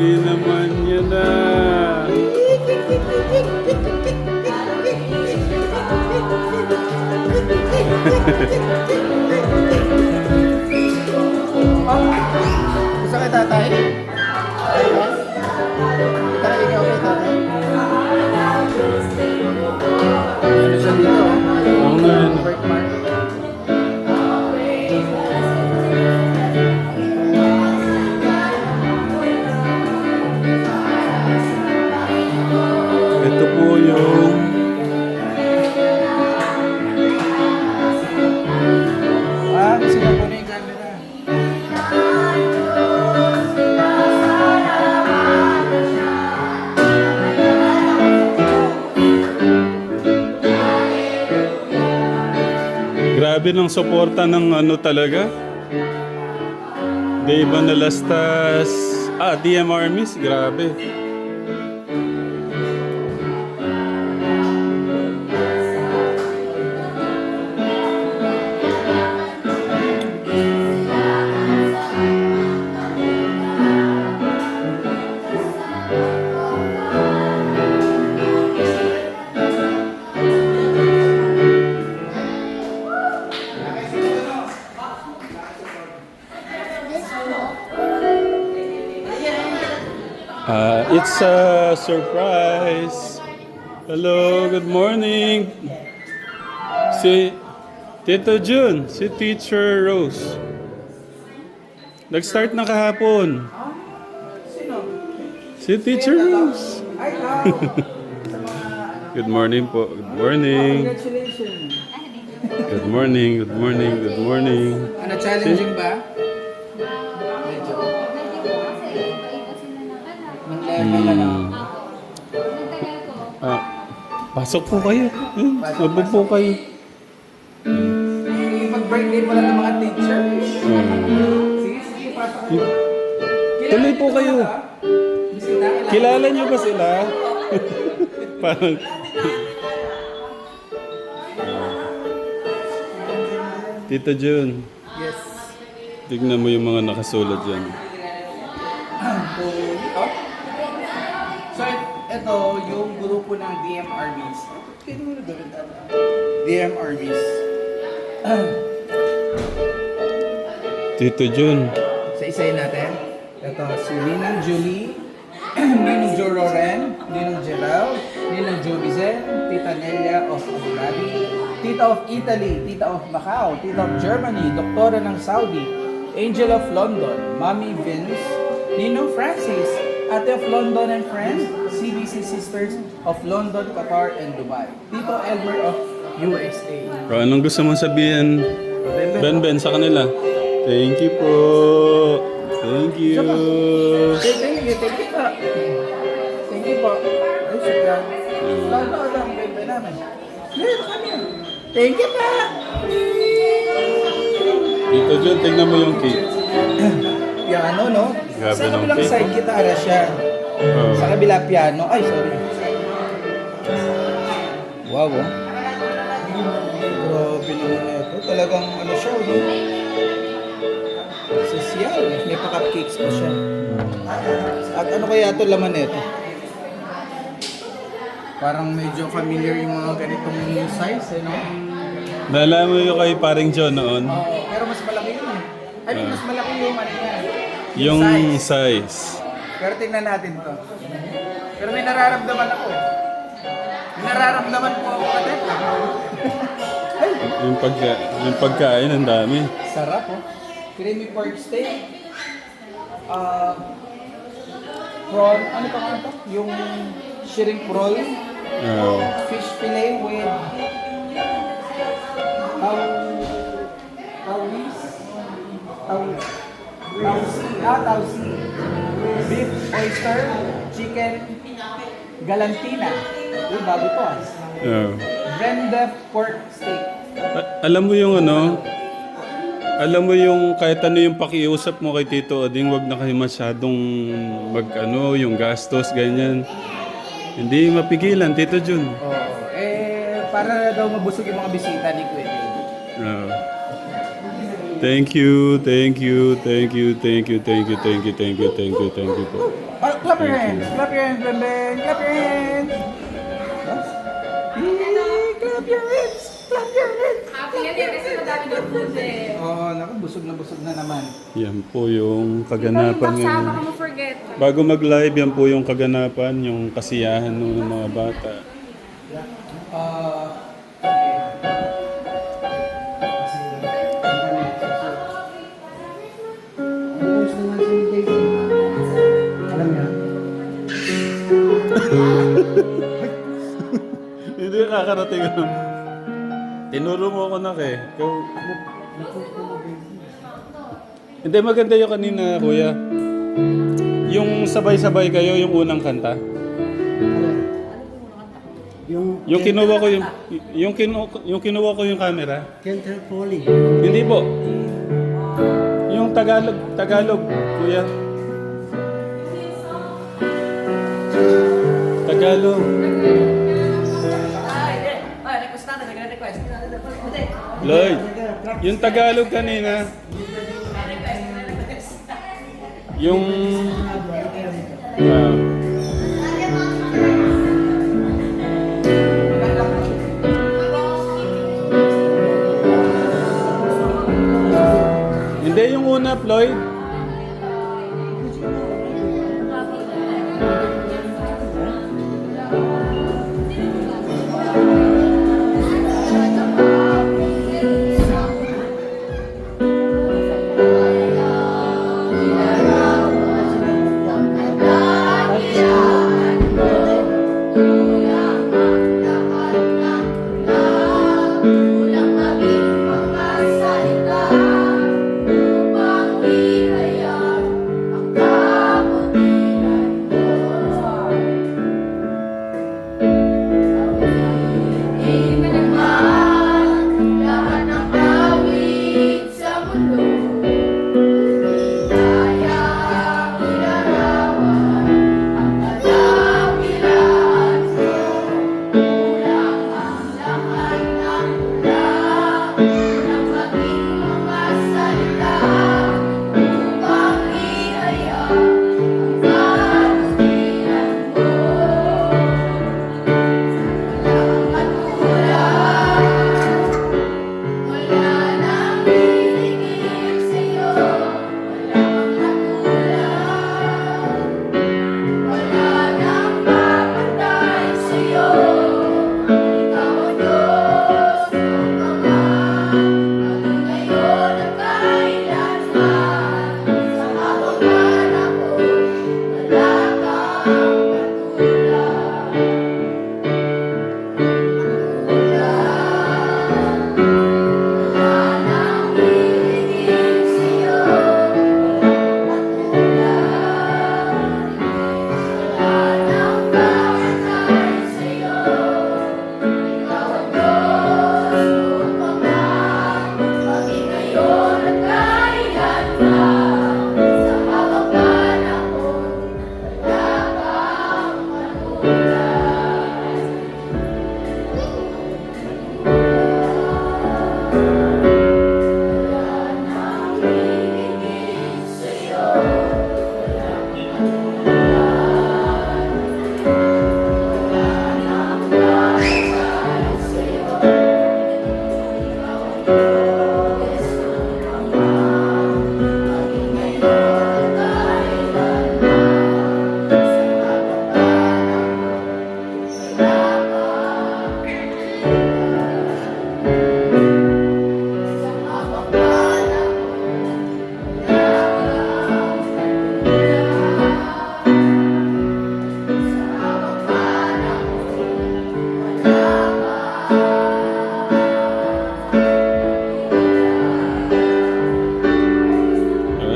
Pogi naman yan ah. Gusto ka tatay? Ayos? Tatay, ikaw kay tatay? Ano siya dito? Oo nga yan. Birthmark. Ito po yung Gusto na po na yung camera. grabe ng suporta ng ano talaga. Dave Analastas. DM Armies. Grabe. It's a surprise. Hello, good morning. Si Tito Jun, si Teacher Rose. Nag-start na kahapon. Sino? Si Teacher Rose. Ay, wow! Sa mga ano. Good morning po. Good morning. Congratulations! Good morning. Good morning. Good morning. Ano, challenging ba? Medyo. Ng level na lang. Pasok po kayo. Mabu po kayo. Mag-birthday pala ng mga teacher. Sige, sige, pasok ka. Tuloy po kayo. Bisita, Kilala niyo ba sila? Parang... Tito Jun, Yes. tignan mo yung mga nakasulat dyan. So, ito yung grupo ng DMRBs. DMRBs. Tito Jun. Sa isayin natin. Ito si Ninang Julie, Ninong Joe Roren, Ninong Gerald, Ninong Joe Vizen, Tita Nelia of Abu Dhabi, Tita of Italy, Tita of Macau, Tita of Germany, Doktora ng Saudi, Angel of London, Mommy Vince, Ninong Francis, Ate of London and Friends, CBC Sisters of London, Qatar, and Dubai, Tito Elmer of USA. Anong gusto mong sabihin, Ben sa kanila? Thank you po. Thank you. Thank you po. Thank you po. Ay, sobrang. Lang, bebe namin. Meron kami. Thank you po. Tito Jun, tignan mo yung cake. Piano, no? Grabe Sa ng kabilang cake. side, gitara siya. Oh. Sa kabila, piano. Ay, sorry. Wow, oh. Grabe naman ito. Talagang ano siya, no? Sosyal. May pa-cupcakes pa siya. At ano kaya ito laman nito? Parang medyo familiar yung mga ganitong size, eh, no? Naalala mo yung kay paring John noon? Oo, pero mas malaki yun eh. I mean, mas malaki yung ano niya. Yung size. size. Pero tingnan natin to. Pero may nararamdaman ako. May nararamdaman po ako natin. Yung pagkain, ang dami. Sarap oh. Creamy pork steak. Prawn, ano pa nga ito? Yung shrimp roll. Oh. Fish fillet with tausi. Beef, oyster, chicken, galantina. Uy, bago to ah. Oh. Brenda pork steak. Alam mo yung ano? Alam mo yung kahit ano yung pakiusap mo kay Tito Oding, wag na kayo masyadong yung gastos, ganyan. Hindi mapigilan, Tito Jun. Oo. Para daw mabusog yung mga bisita ni Kuya. Oh. Thank you, thank you, thank you, thank you, thank you, thank you, thank you, thank you, thank you po. Oh, clap your hands! Clap your hands, Bemben! Clap your hands! Clap your hands! Clap your hands! Happy yan eh, kasi madami ng food eh. Oh, naku, busog na naman. Yan po yung kaganapan Baksa, ngayon. baka mo-forget. Bago mag-live, yan po yung kaganapan, yung kasiyahan ng mga bata. Alam niya. Hindi nakakarating. Tinuro mo ako na Ikaw... Hindi, maganda yung kanina, kuya. Yung sabay-sabay kayo, yung unang kanta. Yung kinuha ko yung kinuha ko yung camera. Can't help falling. Hindi po. Yung Tagalog, kuya. Tagalog. Request natin, nag-request. Lloyd, yung Tagalog kanina. Yung... Hindi yung una, Floyd.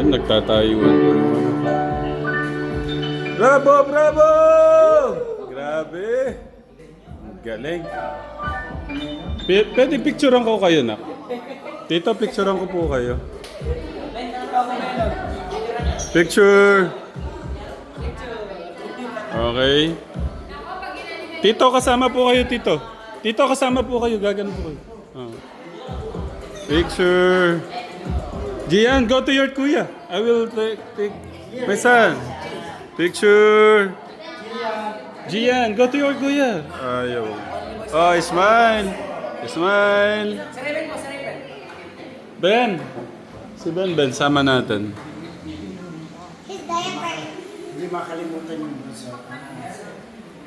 Nagtatayuan po yung mga. Bravo! Bravo! Grabe! Ang galing. Pwede picturean ko kayo, nak. Tito, picturean ko po kayo. Picture! Okay. Tito, kasama po kayo, Tito. Tito, kasama po kayo. Gagano po kayo. Oh. Picture! Gian, go to your kuya. I will take my son. Picture. Gian, go to your kuya. Ayaw. Oh, smile. Smile. Saripin po, saripin. Ben. Si Ben, sama natin. Hindi makalimutan yung buso.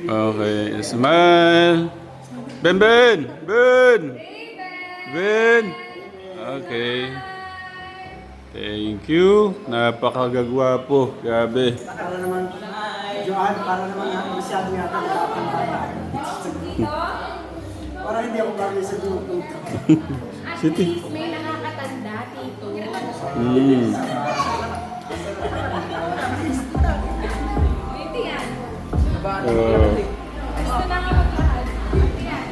Okay, smile. Ben. Okay. Thank you. Napakagagwapo. Grabe. Para naman, Johan, para naman masyado yata nakakantala. Para hindi ako bagay sa grupo. At City. least may nakakatanda, tito. Mm. Hindi yan. Oh. Gusto na nga magmahal. Hindi yan.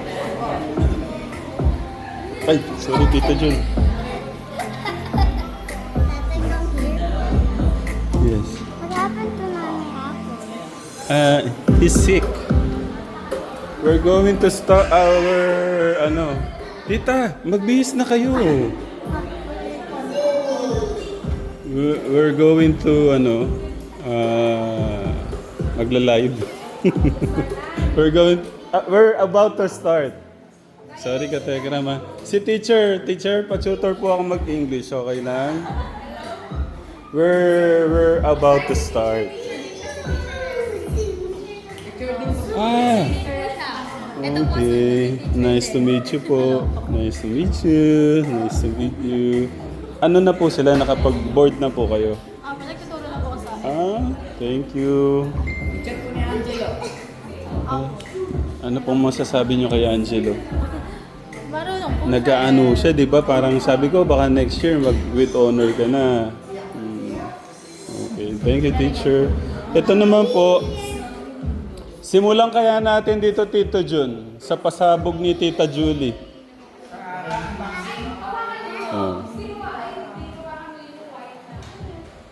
Ay, sorry Tito Jun. Yes. What happened to Mommy Apple? He's sick. We're going to start our, Tita, magbihis na kayo. We're going to, magla-live. We're about to start. Sorry ka, Tegram, ha. Si teacher, pa-tutor po ako mag-English, okay lang? We're about to start. Okay. Nice to meet you po. Nice to meet you. Nice to meet you. Ano na po sila? Nakapag-board na po kayo? Nagtuturo na po ako sa Thank you. Check po ni Angelo. Ano pong masasabi nyo kay Angelo? Marunong po. Nag-aano siya, di ba? Parang sabi ko, baka next year with honor ka na. Okay, thank you, teacher. Ito naman po, simulan kaya natin dito, Tito Jun, sa pasabog ni Tita Julie. Oh.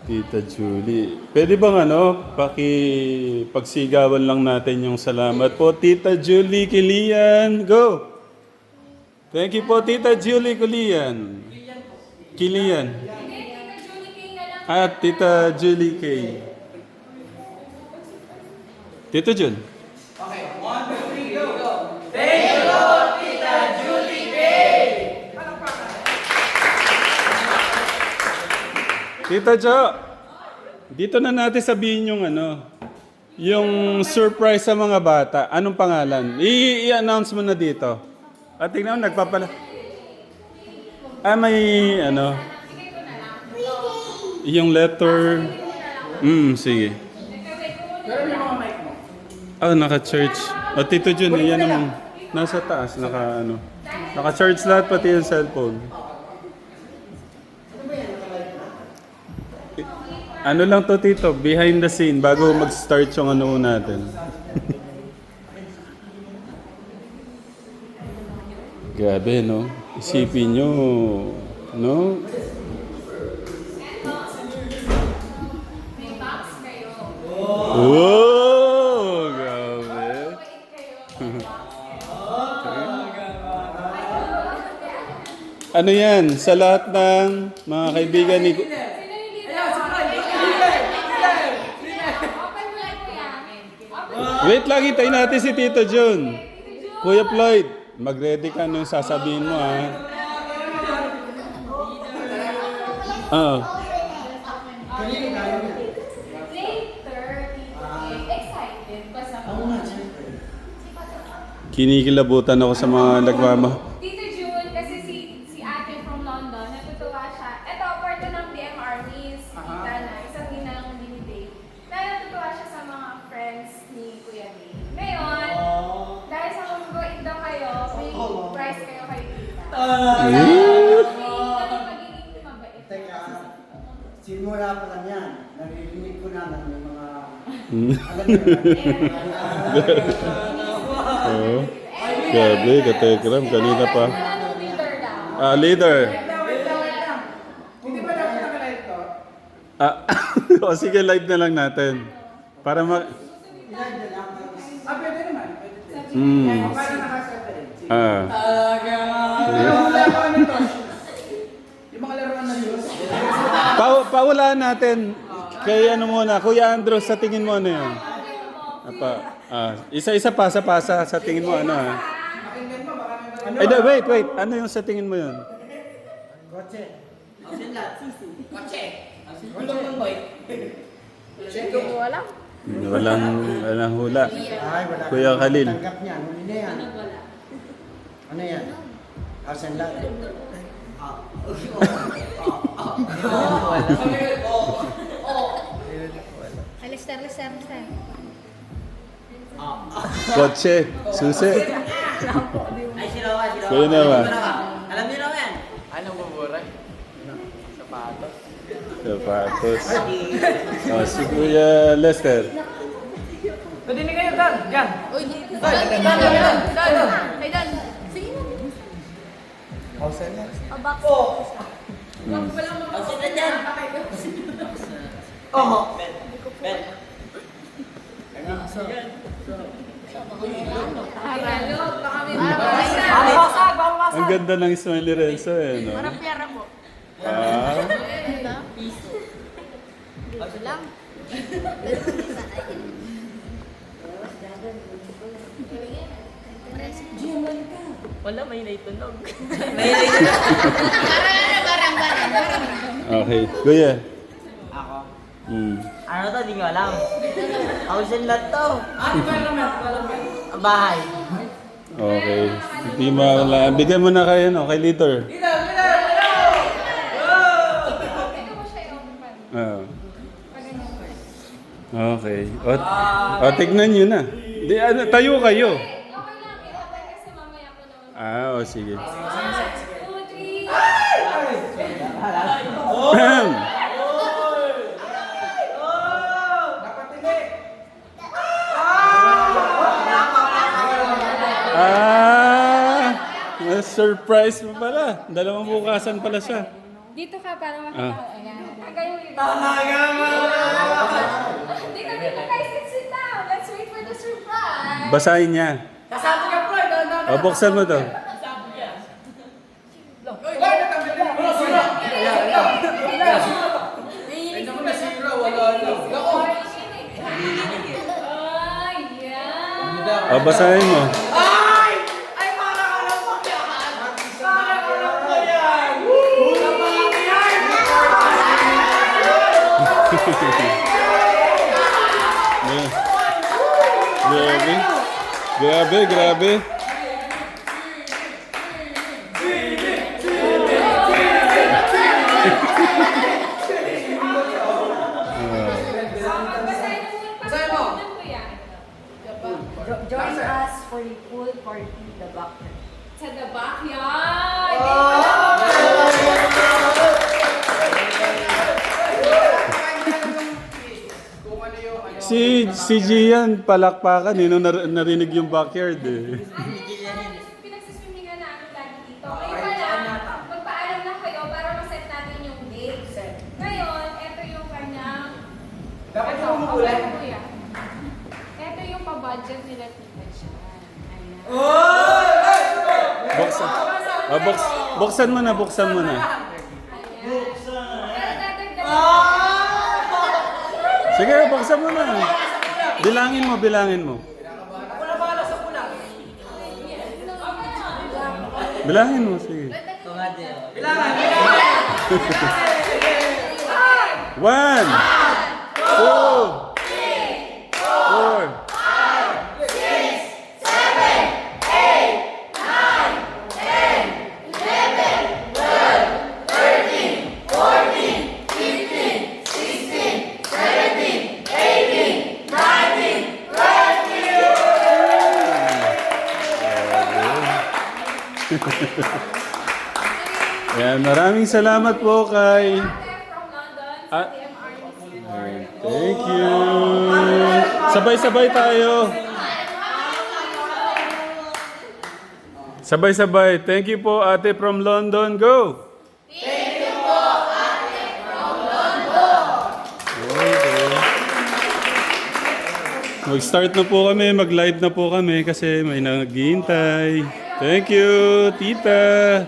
Tita Julie. Pwede bang pagsigawan lang natin yung salamat po. Tita Julie Kilian, go! Thank you po, Tita Julie Kilian. Kilian. At Tita Julie K. Tito Jun. Okay, 1, 2, 3, go! Tita Jo, dito na natin sabihin yung yung surprise sa mga bata. Anong pangalan? I-announce mo na dito. At tingnan mo, nagpapala. May yung letter. Sige. Pero yung mga mic mo. Naka-church. Tito Jun, yan naman. Nasa taas, naka-charge lahat pati yung cellphone. Ano lang to, Tito? Behind the scene, bago mag-start yung natin. Grabe, no? Isipin nyo, no? Oh, grabe. Ano yan? Sa lahat ng mga kaibigan ni... Wait lang, hintayin natin si Tito Jun. Kuya Floyd, mag-ready ka nung sasabihin mo, ha? Excited pa sa Kinikilabutan ako sa mga nagmama. Tito June, kasi si ate from London, natutuwa siya. Ito, part ng DM Armies, kita na, isang ginang dinidate. Natutuwa siya sa mga friends ni Kuya May. Ngayon, dahil sa mabait daw kayo, may prize kayo kay Tita. Ganun magiging mabait. Teka, simula pa lang yan. Naririnig ko na may mga... Alam Oh. Grabe, katekram, kanina pa. Anong leader daw? Leader. Wait lang. Hindi ba dapat nakalive to? Sige, live na lang natin. Para Pwede naman. Para nakaset rin. Ah. Yung mga laruan nito. Yung mga laruan na yun. Paulaan natin. Kay ano muna, Kuya Andrew, sa tingin mo ano yan? Isa-isa pasa-pasa sa tingin mo ano ha? Ay, wait. Ano yung sa tingin mo yun? Kotse. Walang hula. Ay, wala. Kuya Khalil. Tanggap niya. Huli na yan. Ano yan? Asan lang? Alister. Kotse. Susi. Ay, sila. Kuya na ba? Alam niyo naman yan. Sapatos. Si Kuya Lester. Pwede na kayo, Dan. Yan. Dan. Sige na. Asan lang? Abak. Ang sila dyan. Oo. Ben. Ang ganda ng smiley Renzo eh, no? Parang pera po. Ah, Ito lang. Wala, may naitunog. Barang. okay. Kuya. Ako? Mm. Ano to? Di ko alam. Thousand lot to. Ang bahay. Okay. Hindi mawala. Bigyan mo na kayo, no? Kay leader. Ito mo siya yung pan. Okay. O, tignan nyo na. Di, ano, tayo kayo. Okay lang, ilapay kasi mamaya ko naman. O sige. 1, 2, 3. Ahem. May surprise mo pala. Dalawang bukasan pala siya. Dito ka para makita ko. Ayan. Kagayon dito. Dito guys, sit down. Let's wait for the surprise. Basahin niya. Kasama ka, bro. O, buksan mo to. Ay, yeah. O, basahin mo. Grabe. Basahin mo. Kuya. Join us for the pool party the back. Sa the backyard. Si Gian, palakpakan. Narinig yung backyard eh. Pinagsiswimmingan namin lagi dito. Ngayon pala, magpaalam na kayo para maset natin yung date. Ngayon, ito yung kanyang... Dapat Ito, yung umuulan. okay, kuya. Ito yung pa-budget nila Tita Chan. Ayan. Buksan mo na. Ayan. Pero dadagdagan Sige, buksan mo na. Bilangin mo. Bilangin mo, sige. Ito nga din. 1, 2, 4. Ayan, maraming salamat po kay... Ate from London sa Ah. DMR. Thank you. Sabay-sabay tayo. Sabay-sabay. Thank you po, ate from London. Go! Thank you po, ate from London. Mag-start na po kami, mag-live na po kami kasi may naghihintay. Thank you, tita.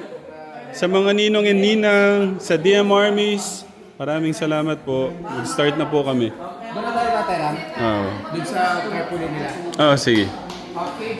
Sa mga ninong and ninang, sa DM Armies, Maraming salamat po. Mag-start na po kami. Doon na tayo, Tatay Ram. Oo. Doon sa carpooling nila. Ah, sige. Okay.